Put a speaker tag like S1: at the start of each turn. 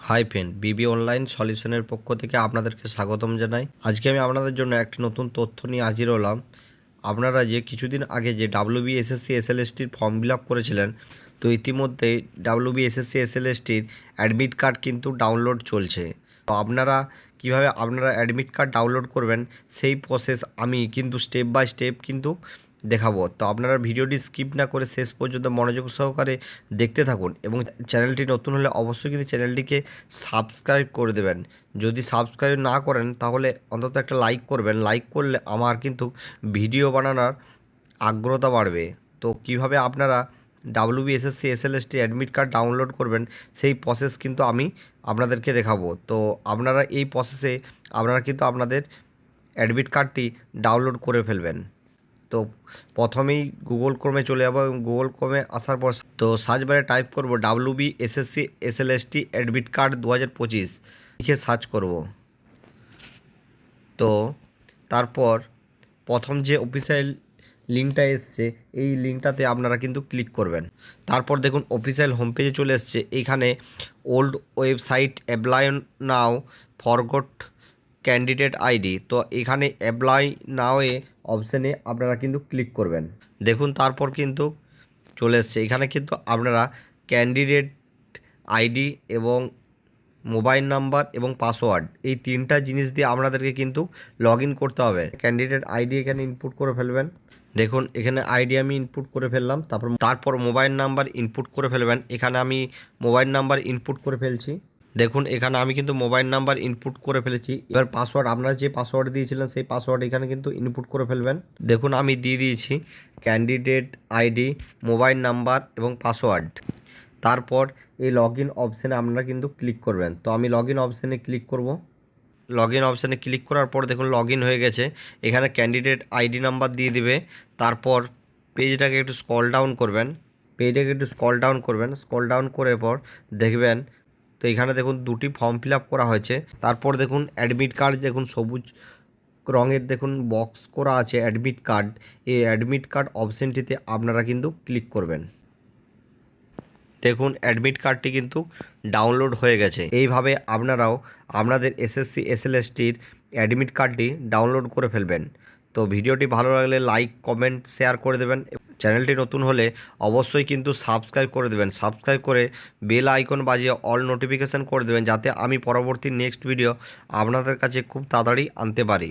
S1: Hi friend, বিবি online সলিউশনের পক্ষ থেকে আপনাদেরকে স্বাগতম জানাই। আজকে আমি আপনাদের জন্য একটি নতুন তথ্য নিয়ে হাজির হলাম। আপনারা যে কিছুদিন আগে যে ডাব্লিউবি এসএসসি এসএলএসটির ফর্ম ফিল আপ করেছিলেন, তো ইতিমধ্যে ডাব্লিউবি এসএসসি এসএলএসটির অ্যাডমিট কার্ড কিন্তু ডাউনলোড চলছে। তো আপনারা কিভাবে আপনারা অ্যাডমিট কার্ড ডাউনলোড করবেন সেই প্রসেস আমি কিন্তু স্টেপ বাই স্টেপ কিন্তু দেখাবো। তো আপনারা ভিডিওটি স্কিপ না করে শেষ পর্যন্ত মনোযোগ সহকারে দেখতে থাকুন এবং চ্যানেলটি নতুন হলে অবশ্যই কিন্তু চ্যানেলটিকে সাবস্ক্রাইব করে দেবেন। যদি সাবস্ক্রাইব না করেন তাহলে অন্তত একটা লাইক করবেন। লাইক করলে আমার কিন্তু ভিডিও বানানোর আগ্রহতা বাড়বে। তো কিভাবে আপনারা WB SSC SLST admit card download করবেন সেই প্রসেস কিন্তু আমি আপনাদেরকে দেখাবো। তো আপনারা এই প্রসেসে আপনারা কিন্তু আপনাদের অ্যাডমিট কার্ডটি ডাউনলোড করে ফেলবেন। তো প্রথমেই গুগল ক্রোমে চলে যাবো এবং গুগল ক্রোমে আসার পর তো সার্চ বারে টাইপ করব WB SSC SLST admit card 2025 লিখে সার্চ করব। তো তারপর প্রথম যে অফিসিয়াল লিঙ্কটা এসছে এই লিঙ্কটাতে আপনারা কিন্তু ক্লিক করবেন। তারপর দেখুন অফিসিয়াল হোম পেজে চলে এসছে। এইখানে ওল্ড ওয়েবসাইট অ্যাপ্লাই নাও ফরগট ক্যান্ডিডেট আইডি, তো এখানে অ্যাপ্লাই নাওয়ে অপশানে আপনারা কিন্তু ক্লিক করবেন। দেখুন তারপর কিন্তু চলে এসছে। এখানে কিন্তু আপনারা ক্যান্ডিডেট আইডি এবং মোবাইল নাম্বার এবং পাসওয়ার্ড এই তিনটা জিনিস দিয়ে আপনাদেরকে কিন্তু লগ ইন করতে হবে। ক্যান্ডিডেট আইডি এখানে ইনপুট করে ফেলবেন। দেখুন এখানে আইডি আমি ইনপুট করে ফেললাম। তারপর মোবাইল নাম্বার ইনপুট করে ফেলবেন। এখানে আমি মোবাইল নাম্বার ইনপুট করে ফেলছি। দেখুন এখানে আমি কিন্তু মোবাইল নাম্বার ইনপুট করে ফেলেছি। এবার পাসওয়ার্ড আপনারা যে পাসওয়ার্ড দিয়েছিলেন সেই পাসওয়ার্ড এখানে কিন্তু ইনপুট করে ফেলবেন। দেখুন আমি দিয়ে দিয়েছি ক্যান্ডিডেট আইডি, মোবাইল নাম্বার এবং পাসওয়ার্ড। তারপর এই লগ ইন অপশানে আপনারা কিন্তু ক্লিক করবেন। তো আমি লগ ইন অপশানে ক্লিক করব। লগ ইন অপশানে ক্লিক করার পর দেখুন লগ ইন হয়ে গেছে। এখানে ক্যান্ডিডেট আইডি নাম্বার দিয়ে দিবে। তারপর পেজটাকে একটু স্ক্রল ডাউন করবেন। স্ক্রল ডাউন করে পর দেখবেন তো এখানে দেখুন দুটি ফর্ম ফিল আপ করা হয়েছে। তারপর দেখুন অ্যাডমিট কার্ড, দেখুন সবুজ রঙের দেখুন বক্স করা আছে অ্যাডমিট কার্ড। এই অ্যাডমিট কার্ড অপশানটিতে আপনারা কিন্তু ক্লিক করবেন। দেখুন অ্যাডমিট কার্ডটি কিন্তু ডাউনলোড হয়ে গেছে। এইভাবে আপনারাও আপনাদের এসএসসি এসএলএসটির অ্যাডমিট কার্ডটি ডাউনলোড করে ফেলবেন। তো ভিডিওটি ভালো লাগলে লাইক কমেন্ট শেয়ার করে দেবেন। চ্যানেলটি নতুন হলে অবশ্যই কিন্তু সাবস্ক্রাইব করে দেবেন। সাবস্ক্রাইব করে বেল আইকন বাজিয়ে অল নোটিফিকেশান করে দেবেন, যাতে আমি পরবর্তী নেক্সট ভিডিও আপনাদের কাছে খুব তাড়াতাড়ি আনতে পারি।